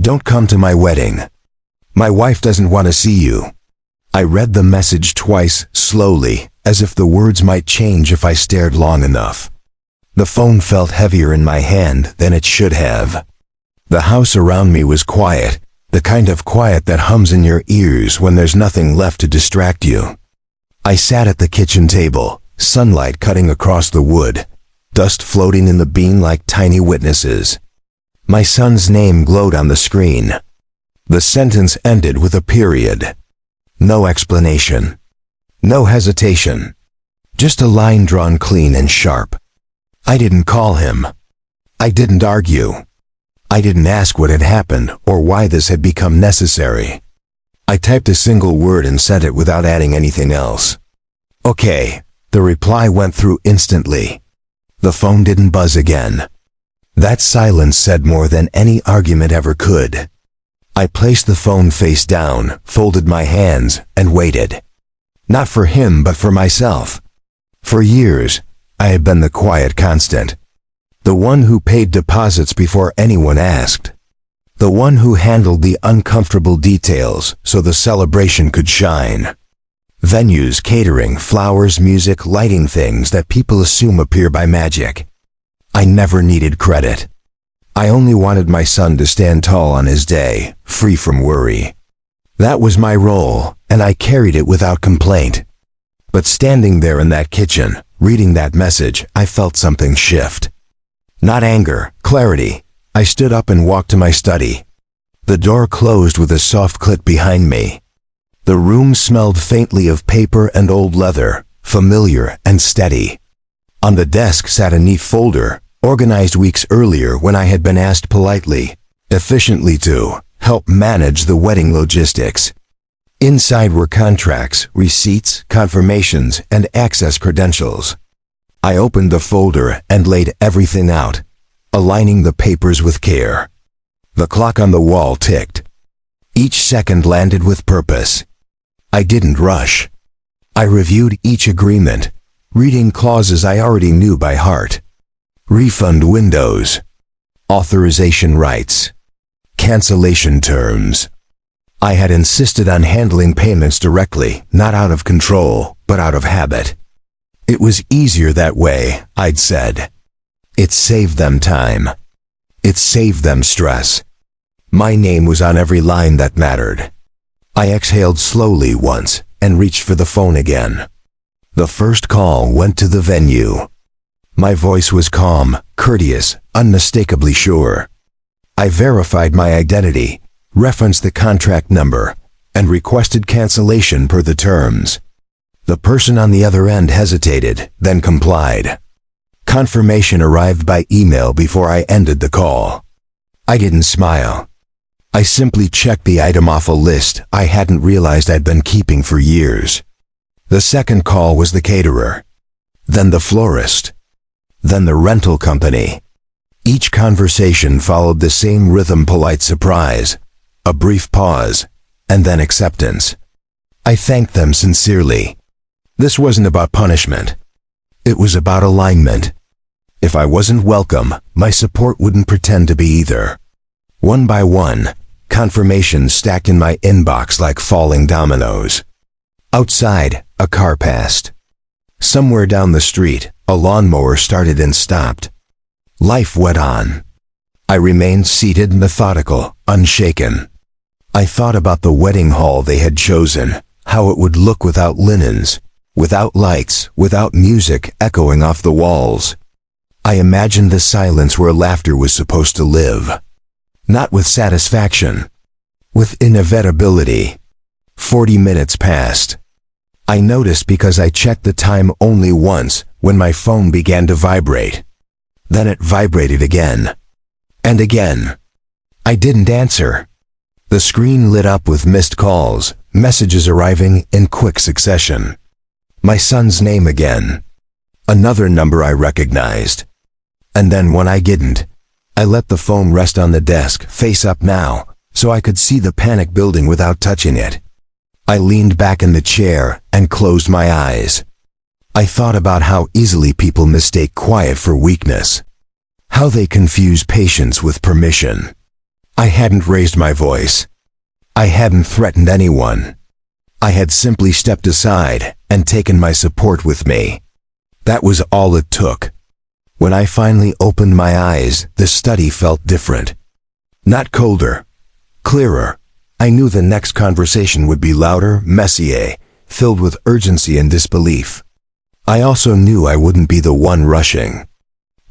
Don't come to my wedding. My wife doesn't want to see you. I read the message twice, slowly, as if the words might change if I stared long enough. The phone felt heavier in my hand than it should have. The house around me was quiet, the kind of quiet that hums in your ears when there's nothing left to distract you. I sat at the kitchen table, sunlight cutting across the wood, dust floating in the bean like tiny witnesses. My son's name glowed on the screen. The sentence ended with a period. No explanation. No hesitation. Just a line drawn clean and sharp. I didn't call him. I didn't argue. I didn't ask what had happened or why this had become necessary. I typed a single word and sent it without adding anything else. Okay, the reply went through instantly. The phone didn't buzz again. That silence said more than any argument ever could. I placed the phone face down, folded my hands, and waited. Not for him, but for myself. For years, I had been the quiet constant. The one who paid deposits before anyone asked. The one who handled the uncomfortable details so the celebration could shine. Venues, catering, flowers, music, lighting, things that people assume appear by magic. I never needed credit. I only wanted my son to stand tall on his day, free from worry. That was my role, and I carried it without complaint. But standing there in that kitchen, reading that message, I felt something shift. Not anger, clarity. I stood up and walked to my study. The door closed with a soft click behind me. The room smelled faintly of paper and old leather, familiar and steady. On the desk sat a neat folder, organized weeks earlier when I had been asked politely, efficiently to help manage the wedding logistics. Inside were contracts, receipts, confirmations, and access credentials. I opened the folder and laid everything out, aligning the papers with care. The clock on the wall ticked. Each second landed with purpose. I didn't rush. I reviewed each agreement, reading clauses I already knew by heart. Refund windows, authorization rights, cancellation terms. I had insisted on handling payments directly, not out of control, but out of habit. It was easier that way, I'd said. It saved them time. It saved them stress. My name was on every line that mattered. I exhaled slowly once and reached for the phone again. The first call went to the venue. My voice was calm, courteous, unmistakably sure. I verified my identity, referenced the contract number, and requested cancellation per the terms. The person on the other end hesitated, then complied. Confirmation arrived by email before I ended the call. I didn't smile. I simply checked the item off a list I hadn't realized I'd been keeping for years. The second call was the caterer, then the florist, then the rental company. Each conversation followed the same rhythm: polite surprise, a brief pause, and then acceptance. I thanked them sincerely. This wasn't about punishment. It was about alignment. If I wasn't welcome, my support wouldn't pretend to be either. One by one, confirmations stacked in my inbox like falling dominoes. Outside, a car passed. Somewhere down the street, a lawnmower started and stopped. Life went on. I remained seated, methodical, unshaken. I thought about the wedding hall they had chosen, how it would look without linens, without lights, without music echoing off the walls. I imagined the silence where laughter was supposed to live. Not with satisfaction, with inevitability. 40 minutes passed. I noticed because I checked the time only once when my phone began to vibrate. Then it vibrated again. And again. I didn't answer. The screen lit up with missed calls, messages arriving in quick succession. My son's name again. Another number I recognized. And then when I didn't, I let the phone rest on the desk, face up now, so I could see the panic building without touching it. I leaned back in the chair and closed my eyes. I thought about how easily people mistake quiet for weakness. How they confuse patience with permission. I hadn't raised my voice. I hadn't threatened anyone. I had simply stepped aside and taken my support with me. That was all it took. When I finally opened my eyes, the study felt different. Not colder, clearer. I knew the next conversation would be louder, messier, filled with urgency and disbelief. I also knew I wouldn't be the one rushing.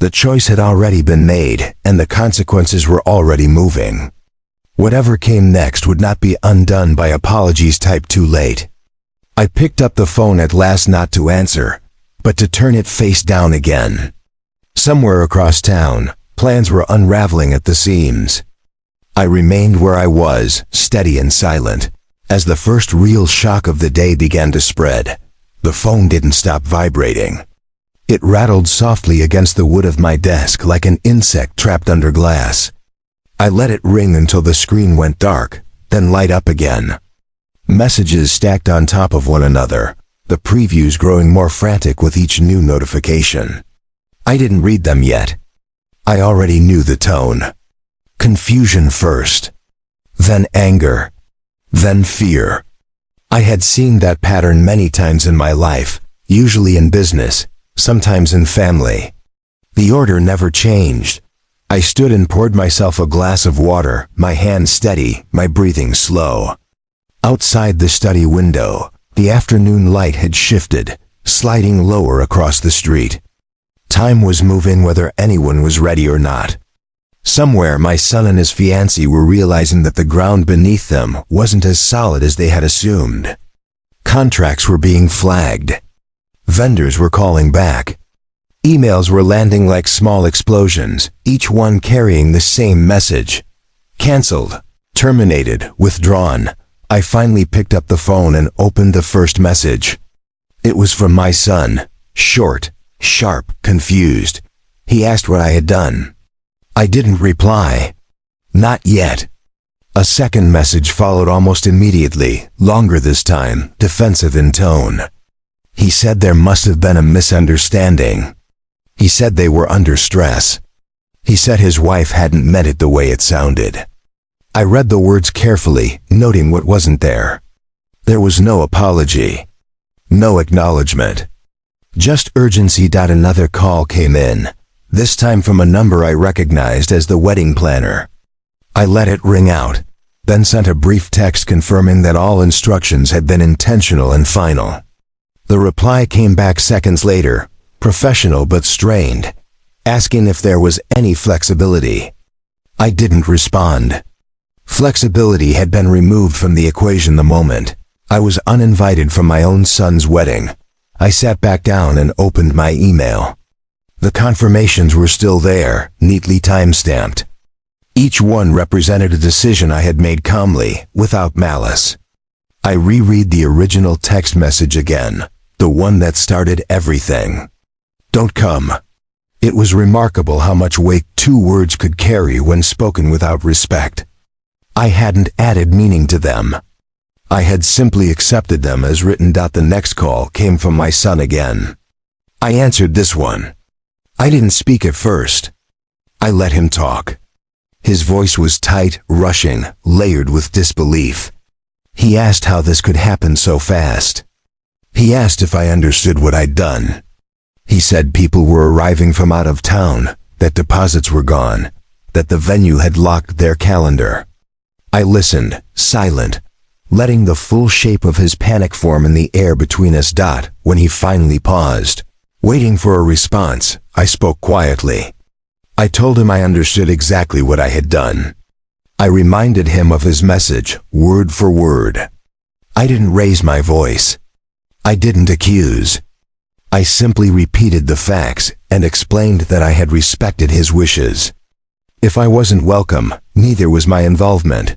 The choice had already been made, and the consequences were already moving. Whatever came next would not be undone by apologies typed too late. I picked up the phone at last, not to answer, but to turn it face down again. Somewhere across town, plans were unraveling at the seams. I remained where I was, steady and silent. As the first real shock of the day began to spread, the phone didn't stop vibrating. It rattled softly against the wood of my desk like an insect trapped under glass. I let it ring until the screen went dark, then light up again. Messages stacked on top of one another, the previews growing more frantic with each new notification. I didn't read them yet. I already knew the tone. Confusion first, then anger, then fear. I had seen that pattern many times in my life, usually in business, sometimes in family. The order never changed. I stood and poured myself a glass of water, my hand steady, my breathing slow. Outside the study window, the afternoon light had shifted, sliding lower across the street. Time was moving whether anyone was ready or not. Somewhere my son and his fiancée were realizing that the ground beneath them wasn't as solid as they had assumed. Contracts were being flagged. Vendors were calling back. Emails were landing like small explosions, each one carrying the same message. Cancelled, terminated, withdrawn. I finally picked up the phone and opened the first message. It was from my son, short, sharp, confused. He asked what I had done. I didn't reply. Not yet. A second message followed almost immediately, longer this time, defensive in tone. He said there must have been a misunderstanding. He said they were under stress. He said his wife hadn't meant it the way it sounded. I read the words carefully, noting what wasn't there. There was no apology. No acknowledgement. Just urgency. Another call came in, this time from a number I recognized as the wedding planner. I let it ring out, then sent a brief text confirming that all instructions had been intentional and final. The reply came back seconds later, professional but strained, asking if there was any flexibility. I didn't respond. Flexibility had been removed from the equation the moment I was uninvited from my own son's wedding. I sat back down and opened my email. The confirmations were still there, neatly time-stamped. Each one represented a decision I had made calmly, without malice. I reread the original text message again, the one that started everything. Don't come. It was remarkable how much weight 2 words could carry when spoken without respect. I hadn't added meaning to them. I had simply accepted them as written. The next call came from my son again. I answered this one. I didn't speak at first. I let him talk. His voice was tight, rushing, layered with disbelief. He asked how this could happen so fast. He asked if I understood what I'd done. He said people were arriving from out of town, that deposits were gone, that the venue had locked their calendar. I listened, silent, letting the full shape of his panic form in the air between us. When he finally paused, waiting for a response, I spoke quietly. I told him I understood exactly what I had done. I reminded him of his message, word for word. I didn't raise my voice. I didn't accuse. I simply repeated the facts and explained that I had respected his wishes. If I wasn't welcome, neither was my involvement.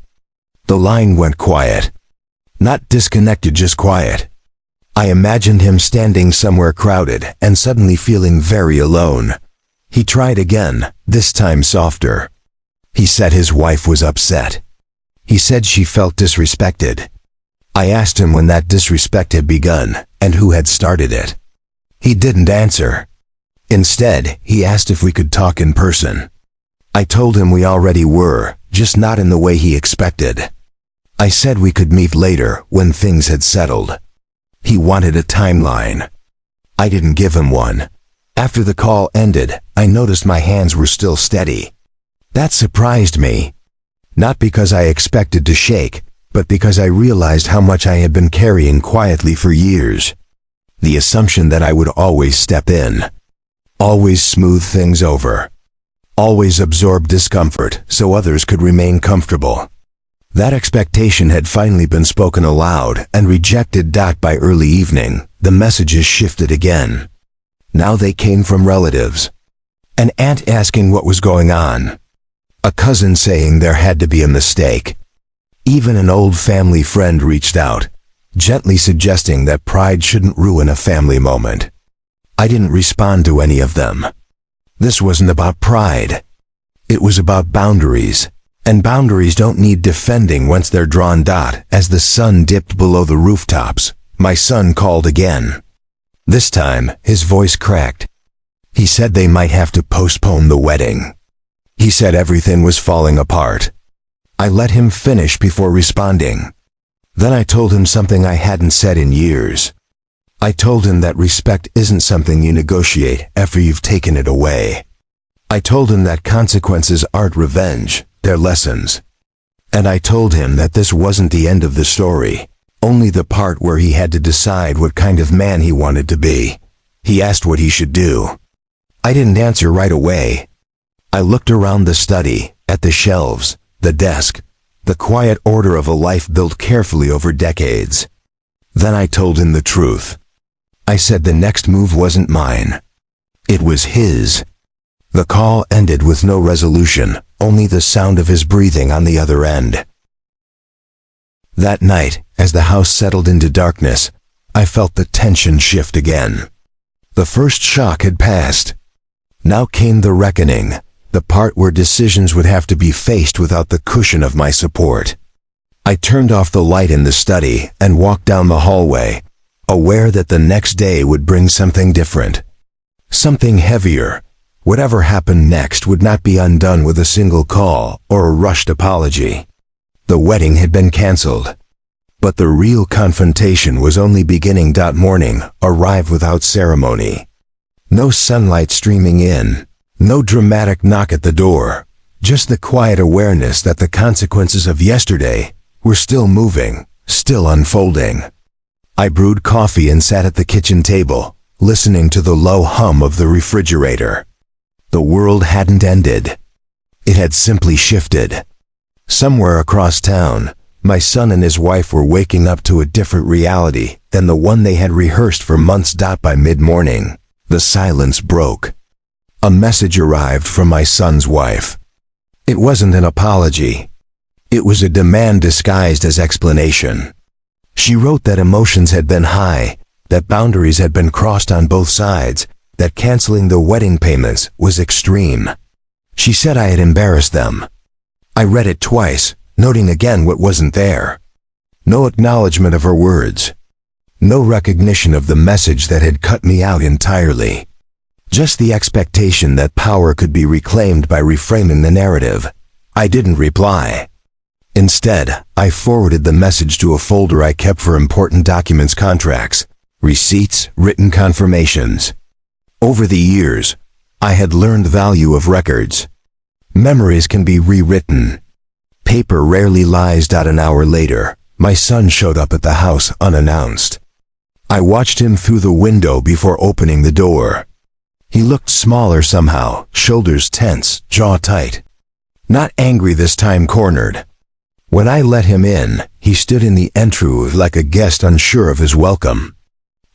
The line went quiet. Not disconnected, just quiet. I imagined him standing somewhere crowded and suddenly feeling very alone. He tried again, this time softer. He said his wife was upset. He said she felt disrespected. I asked him when that disrespect had begun and who had started it. He didn't answer. Instead, he asked if we could talk in person. I told him we already were, just not in the way he expected. I said we could meet later when things had settled. He wanted a timeline. I didn't give him one. After the call ended, I noticed my hands were still steady. That surprised me. Not because I expected to shake, but because I realized how much I had been carrying quietly for years. The assumption that I would always step in. Always smooth things over. Always absorb discomfort so others could remain comfortable. That expectation had finally been spoken aloud and rejected. By early evening, the messages shifted again. Now they came from relatives. An aunt asking what was going on. A cousin saying there had to be a mistake. Even an old family friend reached out, gently suggesting that pride shouldn't ruin a family moment. I didn't respond to any of them. This wasn't about pride. It was about boundaries. And boundaries don't need defending once they're drawn. As the sun dipped below the rooftops, my son called again. This time, his voice cracked. He said they might have to postpone the wedding. He said everything was falling apart. I let him finish before responding. Then I told him something I hadn't said in years. I told him that respect isn't something you negotiate after you've taken it away. I told him that consequences aren't revenge, they're lessons. And I told him that this wasn't the end of the story, only the part where he had to decide what kind of man he wanted to be. He asked what he should do. I didn't answer right away. I looked around the study, at the shelves, the desk, the quiet order of a life built carefully over decades. Then I told him the truth. I said the next move wasn't mine. It was his. The call ended with no resolution, only the sound of his breathing on the other end. That night, as the house settled into darkness, I felt the tension shift again. The first shock had passed. Now came the reckoning, the part where decisions would have to be faced without the cushion of my support. I turned off the light in the study and walked down the hallway, aware that the next day would bring something different. Something heavier. Whatever happened next would not be undone with a single call or a rushed apology. The wedding had been canceled. But the real confrontation was only beginning. Morning arrived without ceremony. No sunlight streaming in. No dramatic knock at the door. Just the quiet awareness that the consequences of yesterday were still moving, still unfolding. I brewed coffee and sat at the kitchen table, listening to the low hum of the refrigerator. The world hadn't ended. It had simply shifted. Somewhere across town, my son and his wife were waking up to a different reality than the one they had rehearsed for months. By mid-morning, the silence broke. A message arrived from my son's wife. It wasn't an apology. It was a demand disguised as explanation. She wrote that emotions had been high, that boundaries had been crossed on both sides, that canceling the wedding payments was extreme. She said I had embarrassed them. I read it twice, noting again what wasn't there. No acknowledgement of her words. No recognition of the message that had cut me out entirely. Just the expectation that power could be reclaimed by reframing the narrative. I didn't reply. Instead, I forwarded the message to a folder I kept for important documents, contracts, receipts, written confirmations. Over the years, I had learned the value of records. Memories can be rewritten. Paper rarely lies. An hour later, my son showed up at the house unannounced. I watched him through the window before opening the door. He looked smaller somehow, shoulders tense, jaw tight. Not angry this time, cornered. When I let him in, he stood in the entry like a guest unsure of his welcome.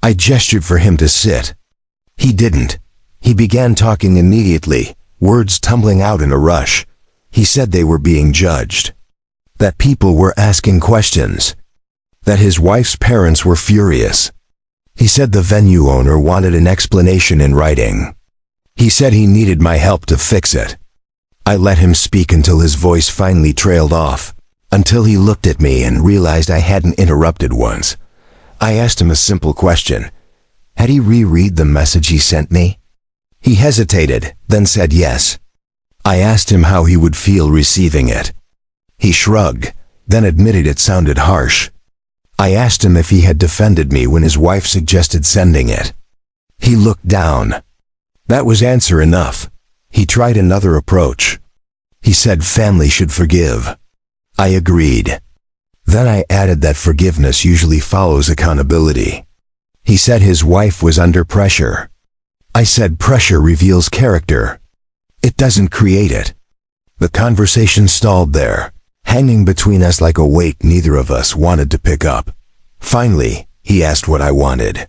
I gestured for him to sit. He didn't. He began talking immediately, words tumbling out in a rush. He said they were being judged. That people were asking questions. That his wife's parents were furious. He said the venue owner wanted an explanation in writing. He said he needed my help to fix it. I let him speak until his voice finally trailed off, until he looked at me and realized I hadn't interrupted once. I asked him a simple question. Had he reread the message he sent me? He hesitated, then said yes. I asked him how he would feel receiving it. He shrugged, then admitted it sounded harsh. I asked him if he had defended me when his wife suggested sending it. He looked down. That was answer enough. He tried another approach. He said family should forgive. I agreed. Then I added that forgiveness usually follows accountability. He said his wife was under pressure. I said pressure reveals character. It doesn't create it. The conversation stalled there, hanging between us like a weight neither of us wanted to pick up. Finally, he asked what I wanted.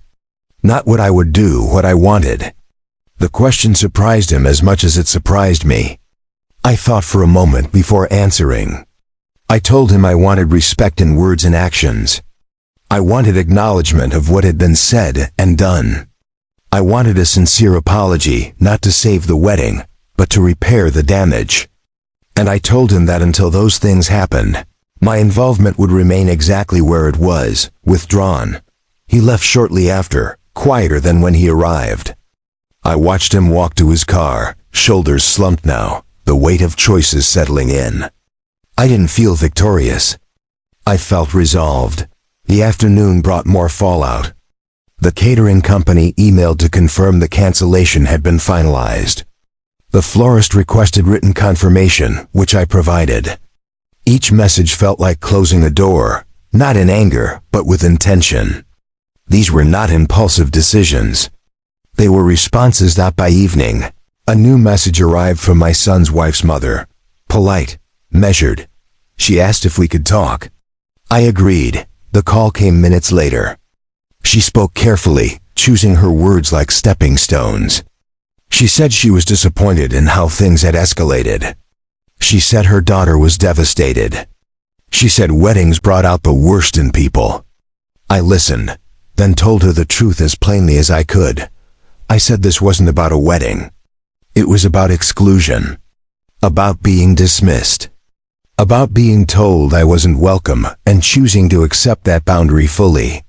Not what I would do, what I wanted. The question surprised him as much as it surprised me. I thought for a moment before answering. I told him I wanted respect in words and actions. I wanted acknowledgement of what had been said and done. I wanted a sincere apology, not to save the wedding, but to repair the damage. And I told him that until those things happened, my involvement would remain exactly where it was, withdrawn. He left shortly after, quieter than when he arrived. I watched him walk to his car, shoulders slumped now, the weight of choices settling in. I didn't feel victorious. I felt resolved. The afternoon brought more fallout. The catering company emailed to confirm the cancellation had been finalized. The florist requested written confirmation, which I provided. Each message felt like closing a door, not in anger, but with intention. These were not impulsive decisions. They were responses that by evening, a new message arrived from my son's wife's mother. Polite, measured. She asked if we could talk. I agreed. The call came minutes later. She spoke carefully, choosing her words like stepping stones. She said she was disappointed in how things had escalated. She said her daughter was devastated. She said weddings brought out the worst in people. I listened, then told her the truth as plainly as I could. I said this wasn't about a wedding. It was about exclusion. About being dismissed. About being told I wasn't welcome and choosing to accept that boundary fully.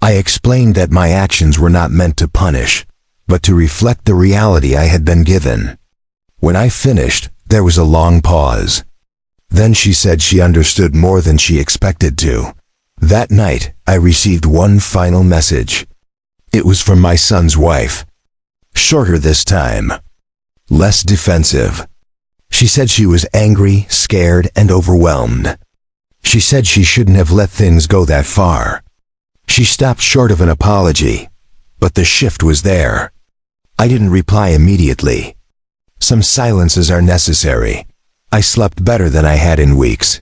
I explained that my actions were not meant to punish, but to reflect the reality I had been given. When I finished, there was a long pause. Then she said she understood more than she expected to. That night, I received one final message. It was from my son's wife. Shorter this time. Less defensive. She said she was angry, scared, and overwhelmed. She said she shouldn't have let things go that far. She stopped short of an apology, but the shift was there. I didn't reply immediately. Some silences are necessary. I slept better than I had in weeks.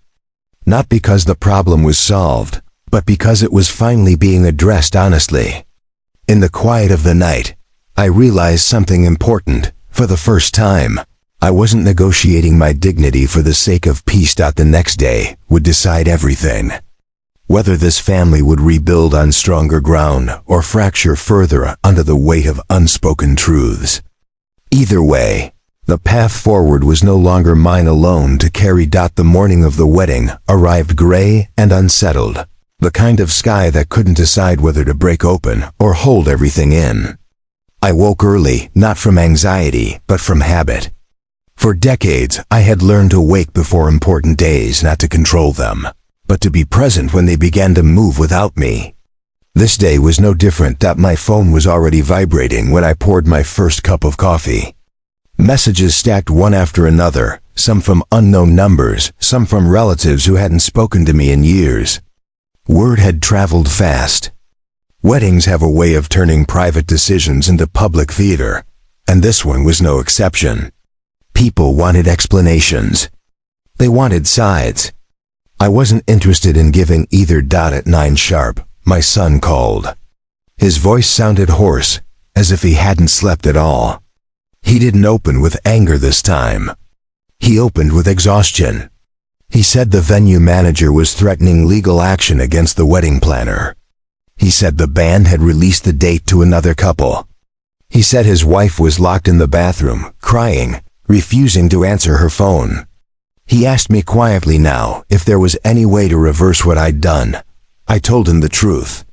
Not because the problem was solved, but because it was finally being addressed honestly. In the quiet of the night, I realized something important. For the first time, I wasn't negotiating my dignity for the sake of peace. The next day would decide everything. Whether this family would rebuild on stronger ground or fracture further under the weight of unspoken truths. Either way, the path forward was no longer mine alone to carry. The morning of the wedding arrived gray and unsettled, the kind of sky that couldn't decide whether to break open or hold everything in. I woke early, not from anxiety, but from habit. For decades, I had learned to wake before important days, not to control them, but to be present when they began to move without me. This day was no different. My phone was already vibrating when I poured my first cup of coffee. Messages stacked one after another, some from unknown numbers, some from relatives who hadn't spoken to me in years. Word had traveled fast. Weddings have a way of turning private decisions into public theater, and this one was no exception. People wanted explanations. They wanted sides. I wasn't interested in giving either. At 9 sharp, my son called. His voice sounded hoarse, as if he hadn't slept at all. He didn't open with anger this time. He opened with exhaustion. He said the venue manager was threatening legal action against the wedding planner. He said the band had released the date to another couple. He said his wife was locked in the bathroom, crying, refusing to answer her phone. He asked me quietly now if there was any way to reverse what I'd done. I told him the truth.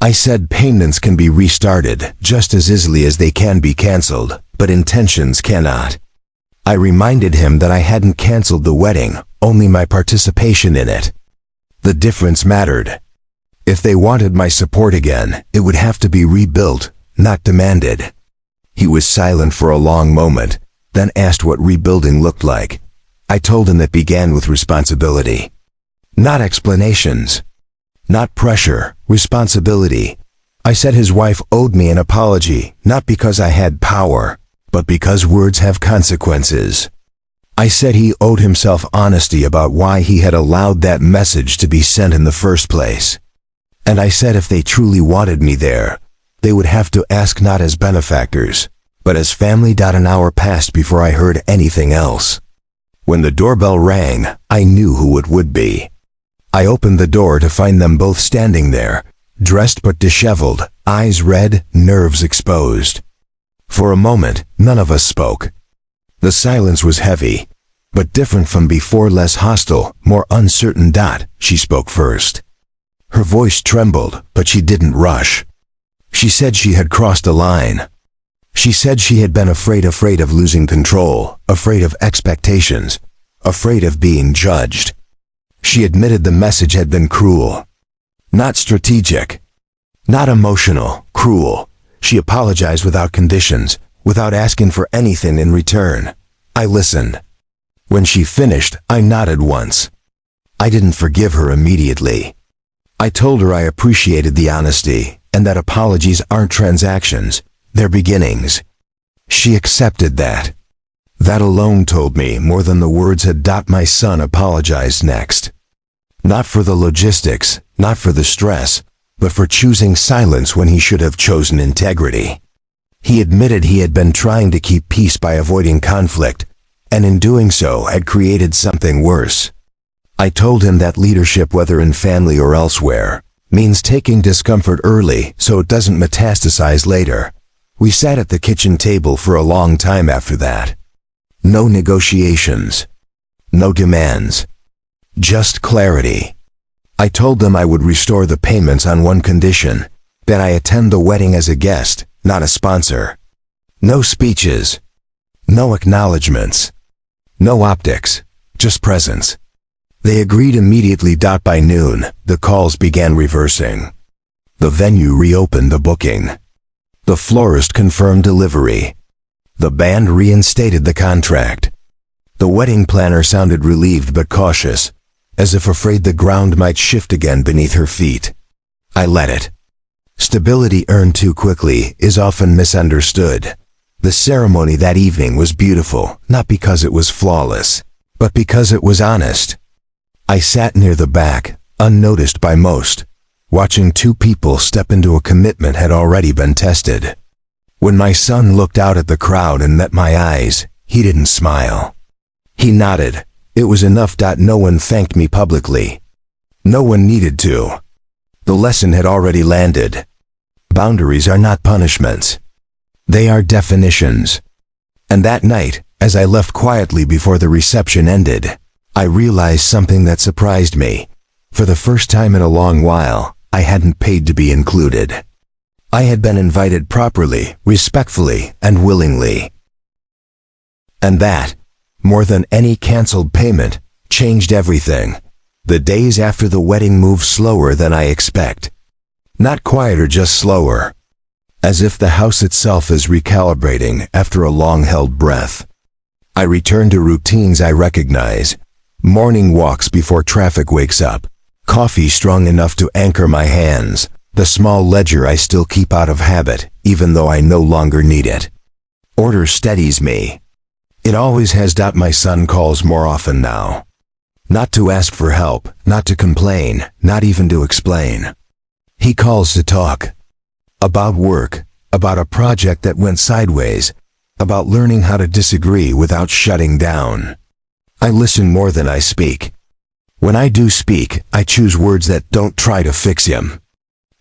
I said payments can be restarted just as easily as they can be canceled, but intentions cannot. I reminded him that I hadn't canceled the wedding, only my participation in it. The difference mattered. If they wanted my support again, it would have to be rebuilt, not demanded. He was silent for a long moment, then asked what rebuilding looked like. I told him it began with responsibility. Not explanations. Not pressure, responsibility. I said his wife owed me an apology, not because I had power, but because words have consequences. I said he owed himself honesty about why he had allowed that message to be sent in the first place. And I said if they truly wanted me there, they would have to ask not as benefactors, but as family. An hour passed before I heard anything else. When the doorbell rang, I knew who it would be. I opened the door to find them both standing there, dressed but disheveled, eyes red, nerves exposed. For a moment, none of us spoke. The silence was heavy, but different from before, less hostile, more uncertain. She spoke first. Her voice trembled, but she didn't rush. She said she had crossed a line. She said she had been afraid of losing control, afraid of expectations, afraid of being judged. She admitted the message had been cruel. Not strategic. Not emotional, cruel. She apologized without conditions, without asking for anything in return. I listened. When she finished, I nodded once. I didn't forgive her immediately. I told her I appreciated the honesty, and that apologies aren't transactions, they're beginnings. She accepted that. That alone told me more than the words had. My son apologized next. Not for the logistics, not for the stress, but for choosing silence when he should have chosen integrity. He admitted he had been trying to keep peace by avoiding conflict, and in doing so had created something worse. I told him that leadership, whether in family or elsewhere, means taking discomfort early so it doesn't metastasize later. We sat at the kitchen table for a long time after that. No negotiations. No demands. Just clarity. I told them I would restore the payments on one condition, that I attend the wedding as a guest, not a sponsor. No speeches. No acknowledgements. No optics. Just presence. They agreed immediately. By noon, the calls began reversing. The venue reopened the booking. The florist confirmed delivery. The band reinstated the contract. The wedding planner sounded relieved but cautious, as if afraid the ground might shift again beneath her feet. I let it. Stability earned too quickly is often misunderstood. The ceremony that evening was beautiful, not because it was flawless, but because it was honest. I sat near the back, unnoticed by most, watching two people step into a commitment had already been tested. When my son looked out at the crowd and met my eyes, he didn't smile. He nodded. It was enough. No one thanked me publicly. No one needed to. The lesson had already landed. Boundaries are not punishments. They are definitions. And that night, as I left quietly before the reception ended, I realized something that surprised me. For the first time in a long while, I hadn't paid to be included. I had been invited properly, respectfully, and willingly. And that, more than any canceled payment, changed everything. The days after the wedding moved slower than I expect. Not quieter, just slower. As if the house itself is recalibrating after a long-held breath. I return to routines I recognize. Morning walks before traffic wakes up. Coffee strong enough to anchor my hands. The small ledger I still keep out of habit, even though I no longer need it. Order steadies me. It always has. My son calls more often now. Not to ask for help, not to complain, not even to explain. He calls to talk. About work, about a project that went sideways, about learning how to disagree without shutting down. I listen more than I speak. When I do speak, I choose words that don't try to fix him.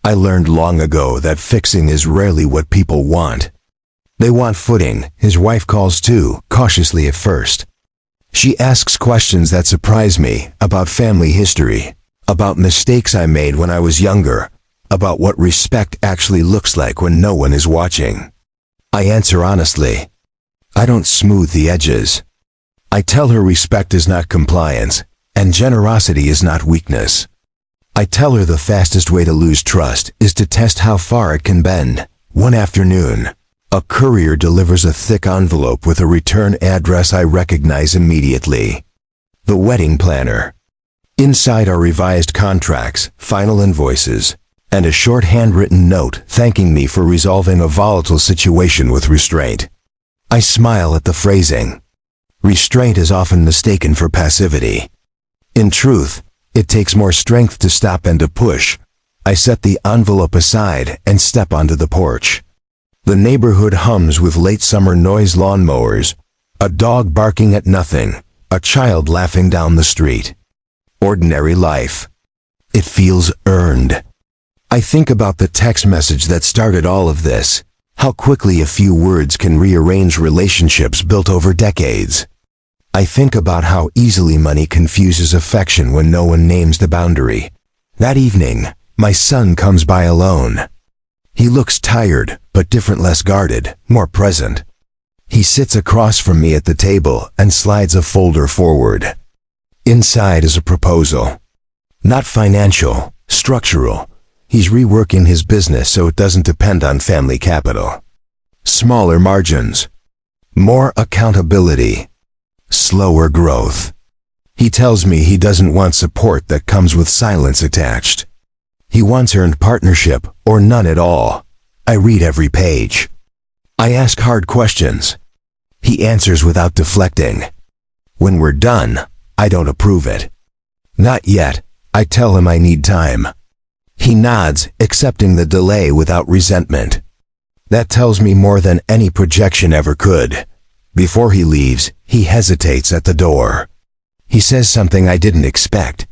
I learned long ago that fixing is rarely what people want. They want footing. His wife calls too, cautiously at first. She asks questions that surprise me, about family history, about mistakes I made when I was younger, about what respect actually looks like when no one is watching. I answer honestly. I don't smooth the edges. I tell her respect is not compliance, and generosity is not weakness. I tell her the fastest way to lose trust is to test how far it can bend. One afternoon, a courier delivers a thick envelope with a return address I recognize immediately. The wedding planner. Inside are revised contracts, final invoices, and a short handwritten note thanking me for resolving a volatile situation with restraint. I smile at the phrasing. Restraint is often mistaken for passivity. In truth, it takes more strength to stop and to push. I set the envelope aside and step onto the porch. The neighborhood hums with late summer noise lawnmowers, a dog barking at nothing, a child laughing down the street. Ordinary life. It feels earned. I think about the text message that started all of this, how quickly a few words can rearrange relationships built over decades. I think about how easily money confuses affection when no one names the boundary. That evening, my son comes by alone. He looks tired, but different, less guarded, more present. He sits across from me at the table and slides a folder forward. Inside is a proposal. Not financial, structural. He's reworking his business so it doesn't depend on family capital. Smaller margins. More accountability. Slower growth. He tells me he doesn't want support that comes with silence attached. He wants earned partnership or none at all. I read every page. I ask hard questions. He answers without deflecting. When we're done, I don't approve it. Not yet. I tell him I need time. He nods, accepting the delay without resentment. That tells me more than any projection ever could. Before he leaves, he hesitates at the door. He says something I didn't expect.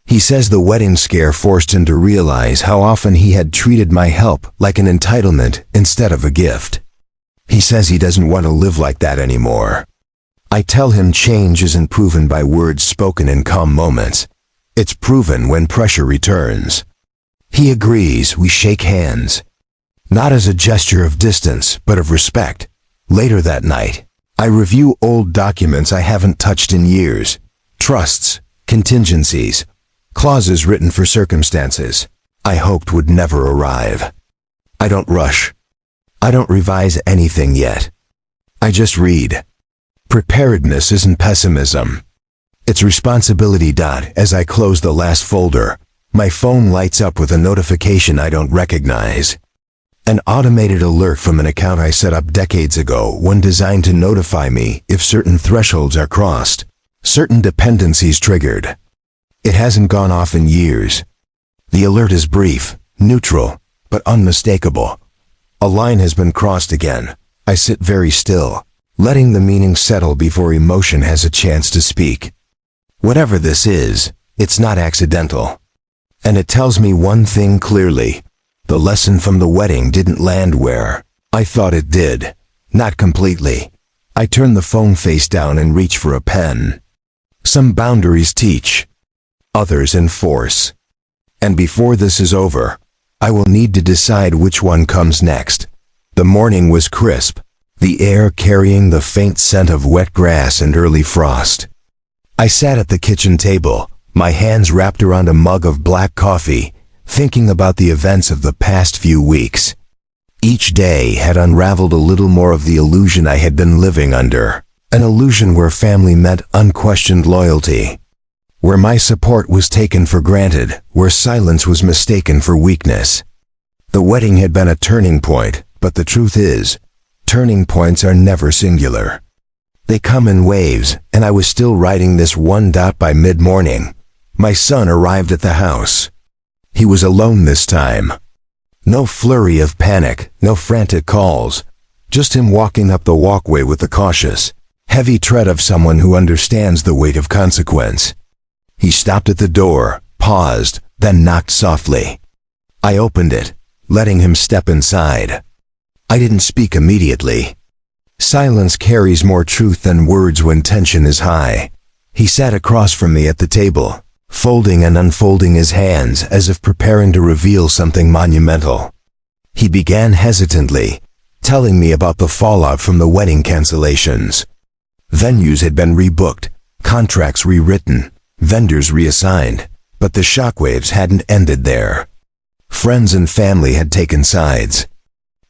He says the wedding scare forced him to realize how often he had treated my help like an entitlement instead of a gift. He says he doesn't want to live like that anymore. I tell him change isn't proven by words spoken in calm moments. It's proven when pressure returns. He agrees. We shake hands. Not as a gesture of distance, but of respect. Later that night, I review old documents I haven't touched in years. Trusts, contingencies, clauses written for circumstances I hoped would never arrive. I don't rush. I don't revise anything yet. I just read. Preparedness isn't pessimism. It's responsibility. As I close the last folder, my phone lights up with a notification I don't recognize. An automated alert from an account I set up decades ago, one designed to notify me if certain thresholds are crossed, certain dependencies triggered. It hasn't gone off in years. The alert is brief, neutral, but unmistakable. A line has been crossed again. I sit very still, letting the meaning settle before emotion has a chance to speak. Whatever this is, it's not accidental. And it tells me one thing clearly. The lesson from the wedding didn't land where I thought it did. Not completely. I turn the phone face down and reach for a pen. Some boundaries teach. Others enforce. And before this is over, I will need to decide which one comes next. The morning was crisp, the air carrying the faint scent of wet grass and early frost. I sat at the kitchen table, my hands wrapped around a mug of black coffee, thinking about the events of the past few weeks. Each day had unraveled a little more of the illusion I had been living under, an illusion where family meant unquestioned loyalty, where my support was taken for granted, where silence was mistaken for weakness. The wedding had been a turning point, but the truth is, turning points are never singular. They come in waves, and I was still riding this one. By mid-morning, my son arrived at the house. He was alone this time. No flurry of panic, no frantic calls, just him walking up the walkway with the cautious, heavy tread of someone who understands the weight of consequence. He stopped at the door, paused, then knocked softly. I opened it, letting him step inside. I didn't speak immediately. Silence carries more truth than words when tension is high. He sat across from me at the table, folding and unfolding his hands as if preparing to reveal something monumental. He began hesitantly, telling me about the fallout from the wedding cancellations. Venues had been rebooked, contracts rewritten, vendors reassigned, but the shockwaves hadn't ended there. Friends and family had taken sides.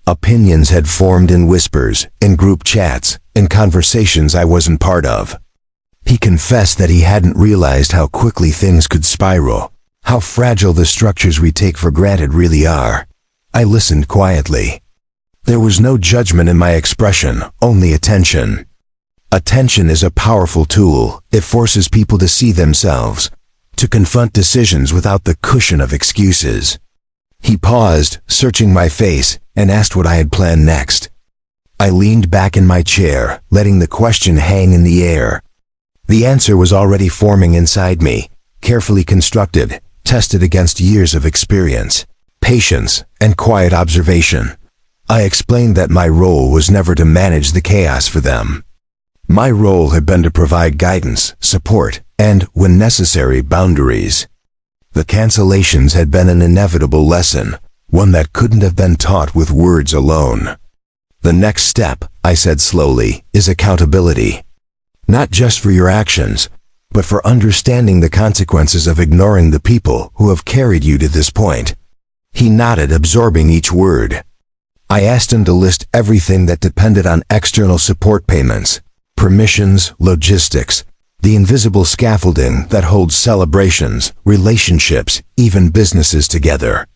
Opinions had formed in whispers, in group chats, in conversations I wasn't part of. He confessed that he hadn't realized how quickly things could spiral, how fragile the structures we take for granted really are. I listened quietly. There was no judgment in my expression, only attention. Attention is a powerful tool. It forces people to see themselves, to confront decisions without the cushion of excuses. He paused, searching my face, and asked what I had planned next. I leaned back in my chair, letting the question hang in the air. The answer was already forming inside me, carefully constructed, tested against years of experience, patience, and quiet observation. I explained that my role was never to manage the chaos for them. My role had been to provide guidance, support, and, when necessary, boundaries. The cancellations had been an inevitable lesson, one that couldn't have been taught with words alone. The next step, I said slowly, is accountability. Not just for your actions, but for understanding the consequences of ignoring the people who have carried you to this point. He nodded, absorbing each word. I asked him to list everything that depended on external support payments, permissions, logistics, the invisible scaffolding that holds celebrations, relationships, even businesses together.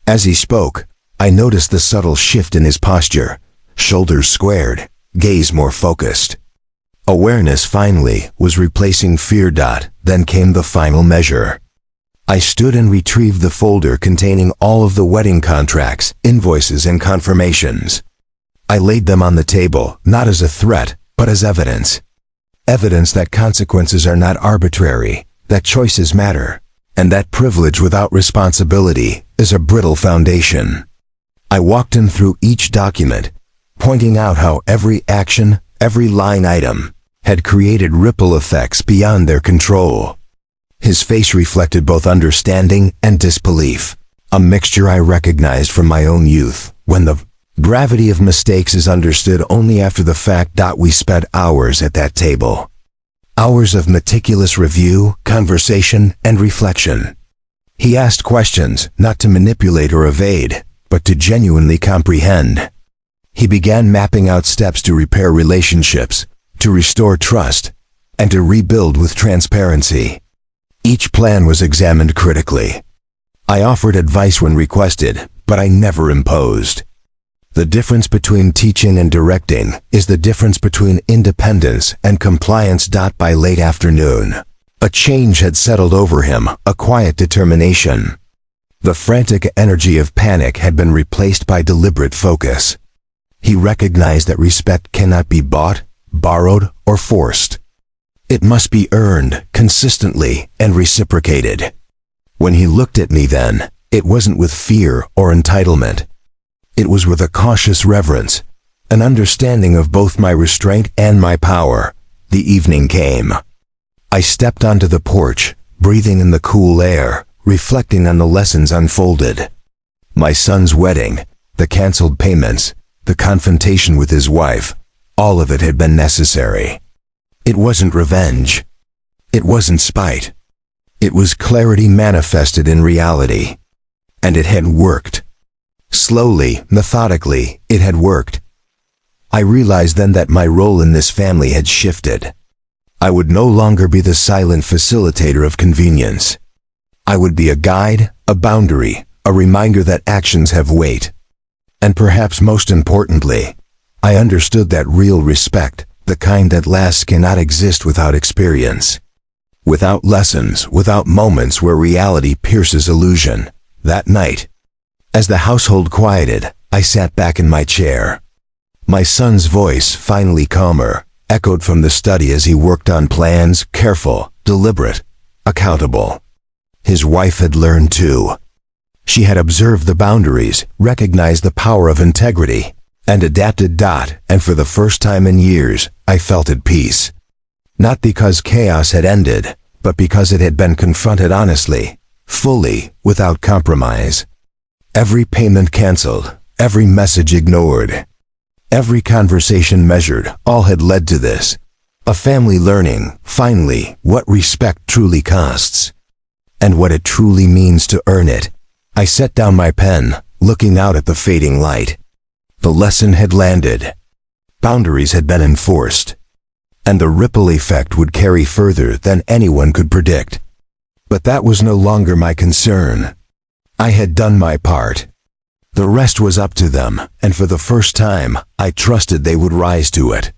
As he spoke, I noticed the subtle shift in his posture, shoulders squared, gaze more focused. Awareness finally was replacing fear. Then came the final measure. I stood and retrieved the folder containing all of the wedding contracts, invoices, and confirmations. I laid them on the table, not as a threat, but as evidence. Evidence that consequences are not arbitrary, that choices matter, and that privilege without responsibility is a brittle foundation. I walked him through each document, pointing out how every action, every line item, had created ripple effects beyond their control. His face reflected both understanding and disbelief, a mixture I recognized from my own youth, when the gravity of mistakes is understood only after the fact. We spent hours at that table. Hours of meticulous review, conversation, and reflection. He asked questions, not to manipulate or evade, but to genuinely comprehend. He began mapping out steps to repair relationships, to restore trust, and to rebuild with transparency. Each plan was examined critically. I offered advice when requested, but I never imposed. The difference between teaching and directing is the difference between independence and compliance. By late afternoon, a change had settled over him, a quiet determination. The frantic energy of panic had been replaced by deliberate focus. He recognized that respect cannot be bought, borrowed, or forced. It must be earned, consistently, and reciprocated. When he looked at me then, it wasn't with fear or entitlement. It was with a cautious reverence, an understanding of both my restraint and my power. The evening came. I stepped onto the porch, breathing in the cool air, reflecting on the lessons unfolded. My son's wedding, the canceled payments, the confrontation with his wife, all of it had been necessary. It wasn't revenge. It wasn't spite. It was clarity manifested in reality. And it had worked. Slowly, methodically, it had worked. I realized then that my role in this family had shifted. I would no longer be the silent facilitator of convenience. I would be a guide, a boundary, a reminder that actions have weight. And perhaps most importantly, I understood that real respect, the kind that lasts, cannot exist without experience. Without lessons, without moments where reality pierces illusion. That night, as the household quieted, I sat back in my chair. My son's voice, finally calmer, echoed from the study as he worked on plans, careful, deliberate, accountable. His wife had learned too. She had observed the boundaries, recognized the power of integrity, and adapted. And for the first time in years, I felt at peace. Not because chaos had ended, but because it had been confronted honestly, fully, without compromise. Every payment canceled, every message ignored, every conversation measured, all had led to this. A family learning, finally, what respect truly costs, and what it truly means to earn it. I set down my pen, looking out at the fading light. The lesson had landed. Boundaries had been enforced, and the ripple effect would carry further than anyone could predict. But that was no longer my concern. I had done my part. The rest was up to them, and for the first time, I trusted they would rise to it.